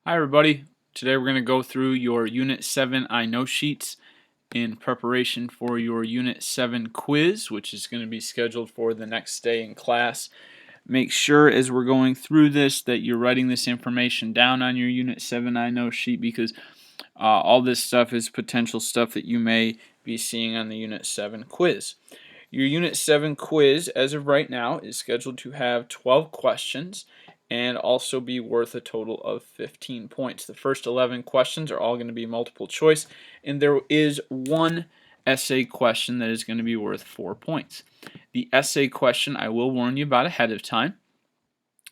Hi everybody. Today we're going to go through your Unit 7 I Know sheets in preparation for your Unit 7 quiz, which is going to be scheduled for the next day in class. Make sure as we're going through this that you're writing this information down on your Unit 7 I Know sheet because all this stuff is potential stuff that you may be seeing on the Unit 7 quiz. Your Unit 7 quiz, as of right now, is scheduled to have 12 questions and also be worth a total of 15 points. The first 11 questions are all going to be multiple choice, and there is one essay question that is going to be worth 4 points. The essay question I will warn you about ahead of time.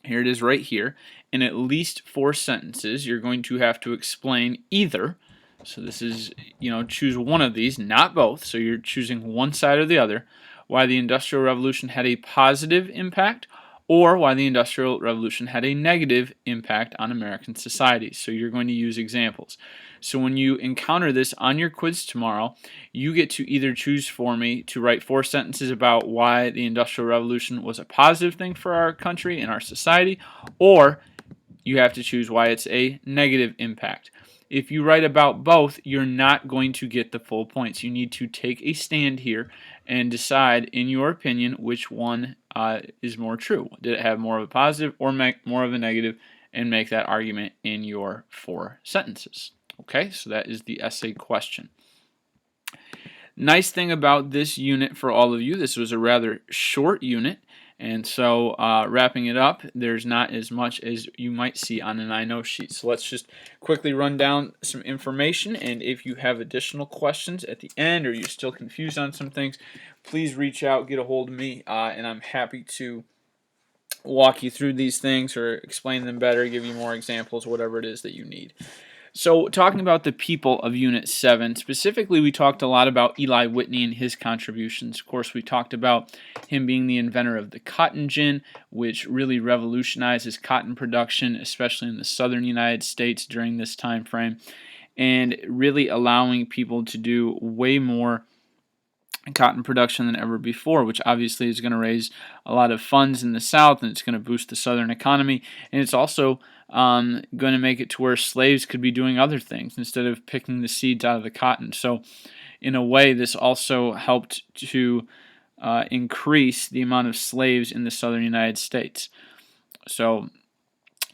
Here it is right here. In at least 4 sentences, you're going to have to explain either. So this is, choose one of these, not both. So you're choosing one side or the other. Why the Industrial Revolution had a positive impact, or why the Industrial Revolution had a negative impact on American society. So you're going to use examples. So when you encounter this on your quiz tomorrow, you get to either choose for me to write 4 sentences about why the Industrial Revolution was a positive thing for our country and our society, or you have to choose why it's a negative impact. If you write about both, you're not going to get the full points. You need to take a stand here and decide, in your opinion, which one is more true. Did it have more of a positive or more of a negative, and make that argument in your 4 sentences. Okay, so that is the essay question. Nice thing about this unit for all of you, this was a rather short unit, and so wrapping it up, there's not as much as you might see on an I Know sheet. So let's just quickly run down some information, and if you have additional questions at the end or you're still confused on some things, please reach out, get a hold of me, and I'm happy to walk you through these things or explain them better, give you more examples, whatever it is that you need. So talking about the people of Unit 7, specifically we talked a lot about Eli Whitney and his contributions. Of course, we talked about him being the inventor of the cotton gin, which really revolutionizes cotton production, especially in the southern United States during this time frame, and really allowing people to do way more cotton production than ever before, which obviously is going to raise a lot of funds in the South, and it's going to boost the Southern economy, and it's also going to make it to where slaves could be doing other things instead of picking the seeds out of the cotton. So in a way, this also helped to increase the amount of slaves in the Southern United States. So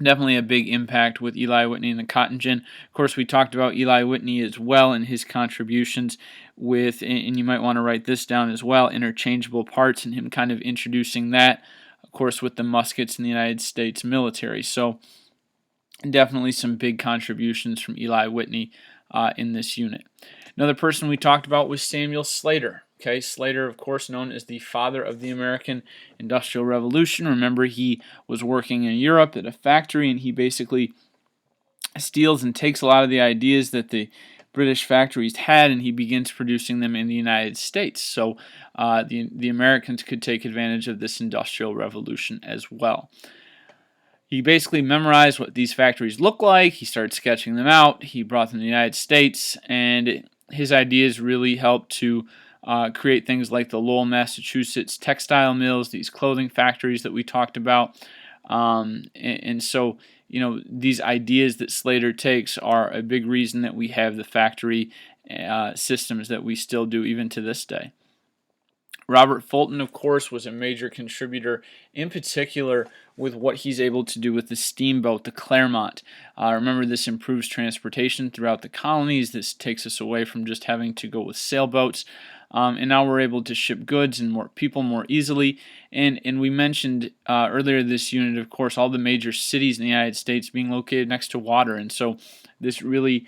definitely a big impact with Eli Whitney and the cotton gin. Of course, we talked about Eli Whitney as well and his contributions with, and you might want to write this down as well, interchangeable parts, and him kind of introducing that, of course, with the muskets in the United States military. So definitely some big contributions from Eli Whitney in this unit. Another person we talked about was Samuel Slater. Okay, Slater, of course, known as the father of the American Industrial Revolution. Remember, he was working in Europe at a factory, and he basically steals and takes a lot of the ideas that the British factories had, and he begins producing them in the United States. So the Americans could take advantage of this Industrial Revolution as well. He basically memorized what these factories look like. He started sketching them out. He brought them to the United States, and his ideas really helped to create things like the Lowell, Massachusetts textile mills, these clothing factories that we talked about. And so, these ideas that Slater takes are a big reason that we have the factory systems that we still do even to this day. Robert Fulton, of course, was a major contributor, in particular with what he's able to do with the steamboat, the Clermont. Remember, this improves transportation throughout the colonies. This takes us away from just having to go with sailboats. And now we're able to ship goods and more people more easily. And we mentioned earlier this unit, of course, all the major cities in the United States being located next to water. And so this really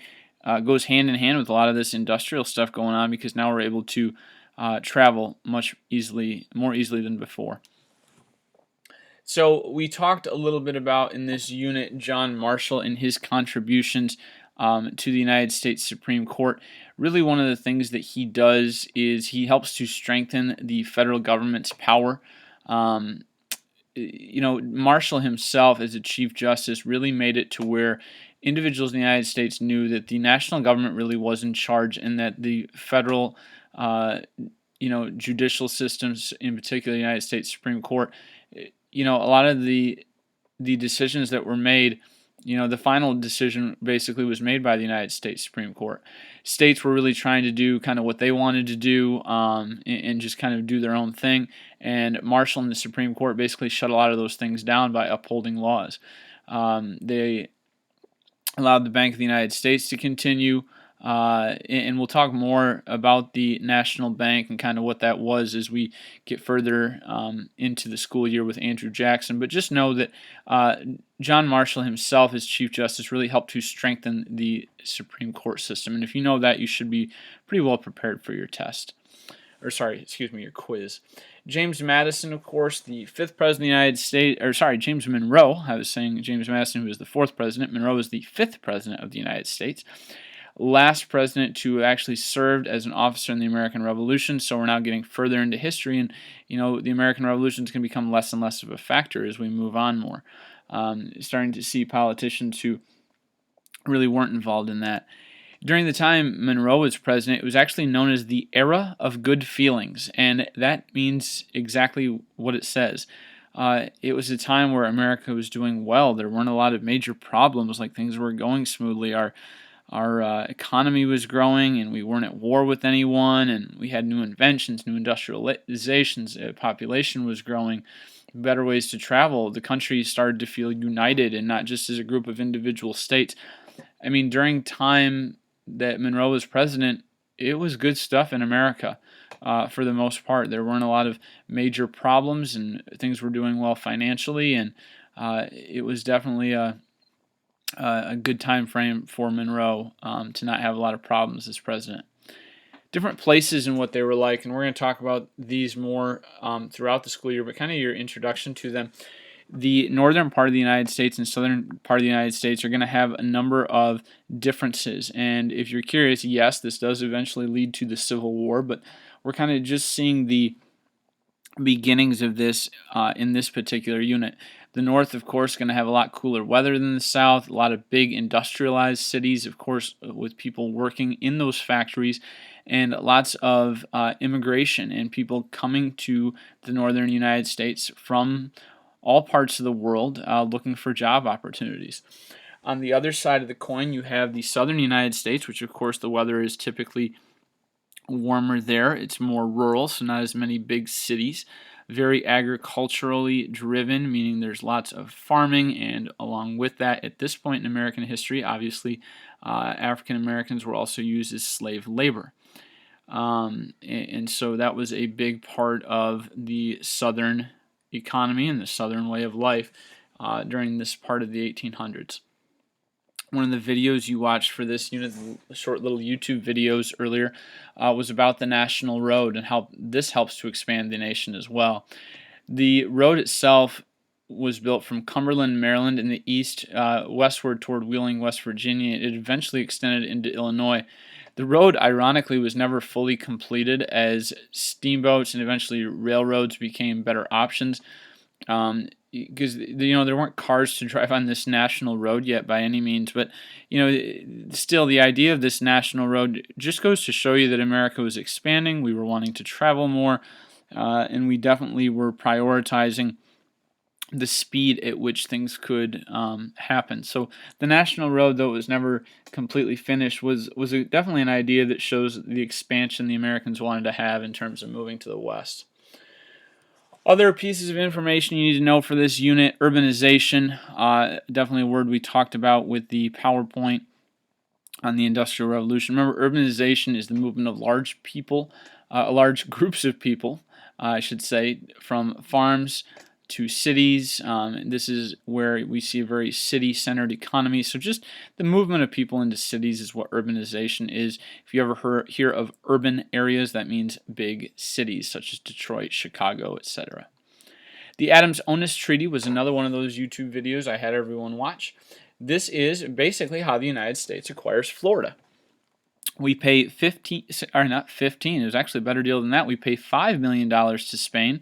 goes hand in hand with a lot of this industrial stuff going on, because now we're able to travel more easily than before. So we talked a little bit about, in this unit, John Marshall and his contributions to the United States Supreme Court. Really, one of the things that he does is he helps to strengthen the federal government's power. Marshall himself, as a Chief Justice, really made it to where individuals in the United States knew that the national government really was in charge, and that the federal judicial systems, in particular the United States Supreme Court, a lot of the decisions that were made the final decision basically was made by the United States Supreme Court. States were really trying to do kind of what they wanted to do, and just kind of do their own thing. And Marshall and the Supreme Court basically shut a lot of those things down by upholding laws. They allowed the Bank of the United States to continue. And we'll talk more about the National Bank and kind of what that was as we get further into the school year with Andrew Jackson. But just know that John Marshall himself, as Chief Justice, really helped to strengthen the Supreme Court system. And if you know that, you should be pretty well prepared for your test. Your quiz. James Madison, of course, the 5th president of the United States, James Monroe. I was saying James Madison, who was the 4th president. Monroe was the 5th president of the United States. Last president to actually served as an officer in the American Revolution. So we're now getting further into history, and the American Revolution is going to become less and less of a factor as we move on more. Starting to see politicians who really weren't involved in that. During the time Monroe was president, it was actually known as the Era of Good Feelings, and that means exactly what it says. It was a time where America was doing well. There weren't a lot of major problems, like things were going smoothly. Our economy was growing, and we weren't at war with anyone, and we had new inventions, new industrializations. Population was growing, better ways to travel. The country started to feel united and not just as a group of individual states. I mean, during time that Monroe was president, it was good stuff in America for the most part. There weren't a lot of major problems, and things were doing well financially, and it was definitely a good time frame for Monroe to not have a lot of problems as president. Different places and what they were like, and we're going to talk about these more throughout the school year, but kind of your introduction to them. The northern part of the United States and southern part of the United States are going to have a number of differences, and if you're curious, yes, this does eventually lead to the Civil War, but we're kind of just seeing the beginnings of this in this particular unit. The north, of course, is going to have a lot cooler weather than the south, a lot of big industrialized cities, of course, with people working in those factories, and lots of immigration and people coming to the northern United States from all parts of the world looking for job opportunities. On the other side of the coin, you have the southern United States, which, of course, the weather is typically warmer there. It's more rural, so not as many big cities. Very agriculturally driven, meaning there's lots of farming, and along with that, at this point in American history, obviously, African Americans were also used as slave labor. And so that was a big part of the southern economy and the southern way of life during this part of the 1800s. One of the videos you watched for this unit, the short little YouTube videos earlier, was about the National Road and how this helps to expand the nation as well. The road itself was built from Cumberland, Maryland in the east, westward toward Wheeling, West Virginia. It eventually extended into Illinois. The road, ironically, was never fully completed as steamboats and eventually railroads became better options. Because there weren't cars to drive on this national road yet by any means, but still the idea of this national road just goes to show you that America was expanding. We were wanting to travel more, and we definitely were prioritizing the speed at which things could happen. So the national road, though it was never completely finished, was definitely an idea that shows the expansion the Americans wanted to have in terms of moving to the west. Other pieces of information you need to know for this unit: urbanization, definitely a word we talked about with the PowerPoint on the Industrial Revolution. Remember, urbanization is the movement of large groups of people, I should say, from farms to cities. This is where we see a very city-centered economy. So just the movement of people into cities is what urbanization is. If you ever hear of urban areas, that means big cities such as Detroit, Chicago, etc. The Adams-Onis Treaty was another one of those YouTube videos I had everyone watch. This is basically how the United States acquires Florida. We pay it was actually a better deal than that. We pay $5 million to Spain.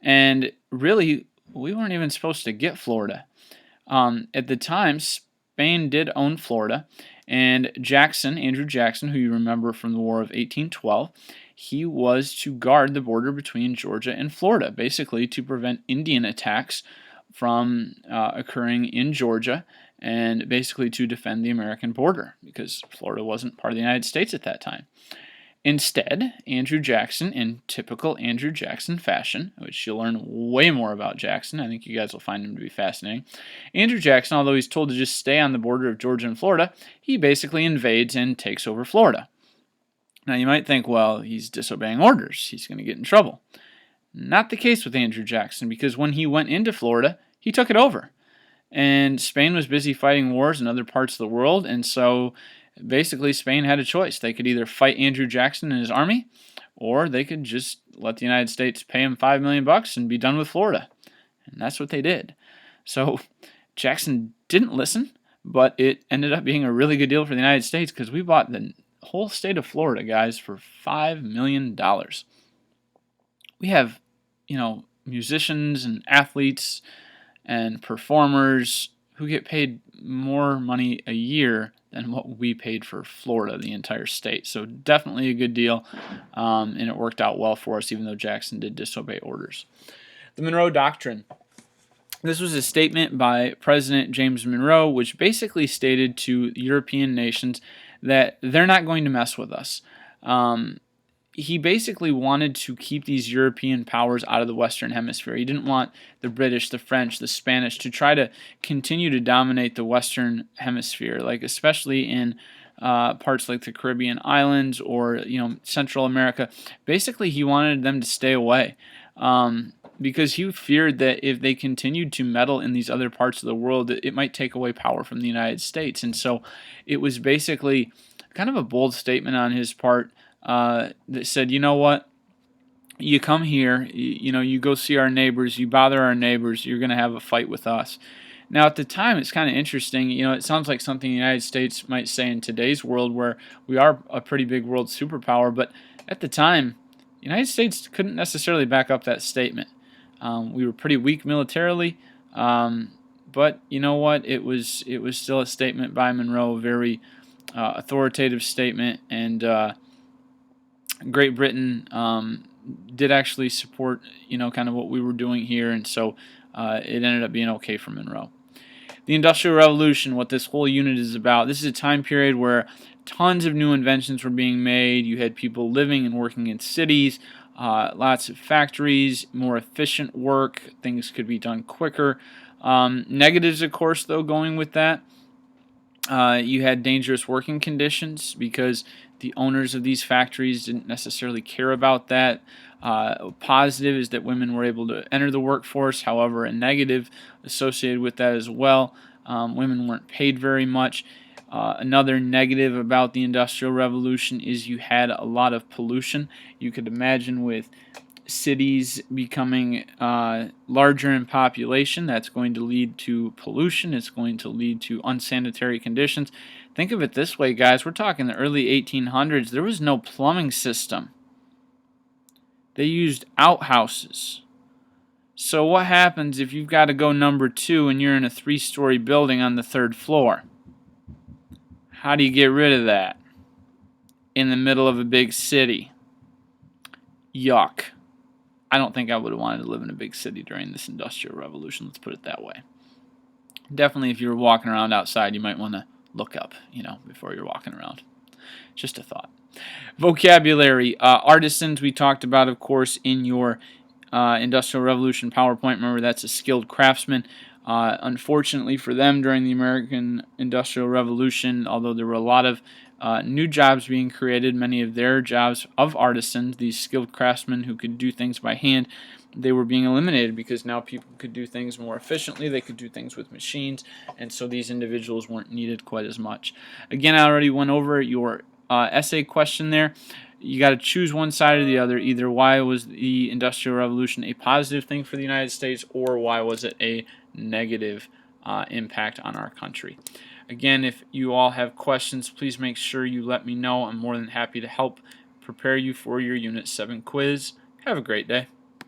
And really, we weren't even supposed to get Florida. At the time, Spain did own Florida, and Andrew Jackson, who you remember from the War of 1812, he was to guard the border between Georgia and Florida, basically to prevent Indian attacks from occurring in Georgia and basically to defend the American border because Florida wasn't part of the United States at that time. Instead, Andrew Jackson, in typical Andrew Jackson fashion, which you'll learn way more about Jackson, I think you guys will find him to be fascinating. Andrew Jackson, although he's told to just stay on the border of Georgia and Florida, he basically invades and takes over Florida. Now you might think, well, he's disobeying orders, he's going to get in trouble. Not the case with Andrew Jackson, because when he went into Florida, he took it over. And Spain was busy fighting wars in other parts of the world, and so basically Spain had a choice. They could either fight Andrew Jackson and his army, or they could just let the United States pay him $5 million and be done with Florida. And that's what they did. So Jackson didn't listen, but it ended up being a really good deal for the United States because we bought the whole state of Florida, guys, for $5 million. We have, musicians and athletes and performers who get paid more money a year than what we paid for Florida, the entire state. So definitely a good deal, and it worked out well for us, even though Jackson did disobey orders. The Monroe Doctrine. This was a statement by President James Monroe, which basically stated to European nations that they're not going to mess with us. He basically wanted to keep these European powers out of the Western Hemisphere. He didn't want the British, the French, the Spanish to try to continue to dominate the Western Hemisphere, like especially in parts like the Caribbean islands or Central America. Basically, he wanted them to stay away because he feared that if they continued to meddle in these other parts of the world, it might take away power from the United States. And so it was basically kind of a bold statement on his part. That said, you know what, you come here, you go see our neighbors, you bother our neighbors, you're going to have a fight with us. Now, at the time, it's kind of interesting. It sounds like something the United States might say in today's world where we are a pretty big world superpower, but at the time, the United States couldn't necessarily back up that statement. We were pretty weak militarily, but you know what, it was still a statement by Monroe, a very authoritative statement, and Great Britain did actually support, kind of what we were doing here, and so it ended up being okay for Monroe. The Industrial Revolution, what this whole unit is about, this is a time period where tons of new inventions were being made. You had people living and working in cities, lots of factories, more efficient work, things could be done quicker. Negatives, of course, though, going with that. You had dangerous working conditions because the owners of these factories didn't necessarily care about that. Positive is that women were able to enter the workforce. However, a negative associated with that as well, women weren't paid very much. Another negative about the Industrial Revolution is you had a lot of pollution. You could imagine with cities becoming larger in population, that's going to lead to pollution. It's going to lead to unsanitary conditions. Think of it this way, guys. We're talking the early 1800s. There was no plumbing system. They used outhouses. So what happens if you've got to go number 2 and you're in a 3-story building on the 3rd floor? How do you get rid of that? In the middle of a big city. Yuck. I don't think I would have wanted to live in a big city during this Industrial Revolution, let's put it that way. Definitely if you were walking around outside, you might want to look up, before you're walking around. Just a thought. Vocabulary. Artisans we talked about, of course, in your Industrial Revolution PowerPoint. Remember, that's a skilled craftsman. Unfortunately for them, during the American Industrial Revolution, although there were a lot of new jobs being created, many of their jobs of artisans, these skilled craftsmen who could do things by hand, they were being eliminated because now people could do things more efficiently, they could do things with machines, and so these individuals weren't needed quite as much. Again, I already went over your essay question there. You got to choose one side or the other. Either why was the Industrial Revolution a positive thing for the United States, or why was it a negative impact on our country. Again, if you all have questions, please make sure you let me know. I'm more than happy to help prepare you for your Unit 7 quiz. Have a great day.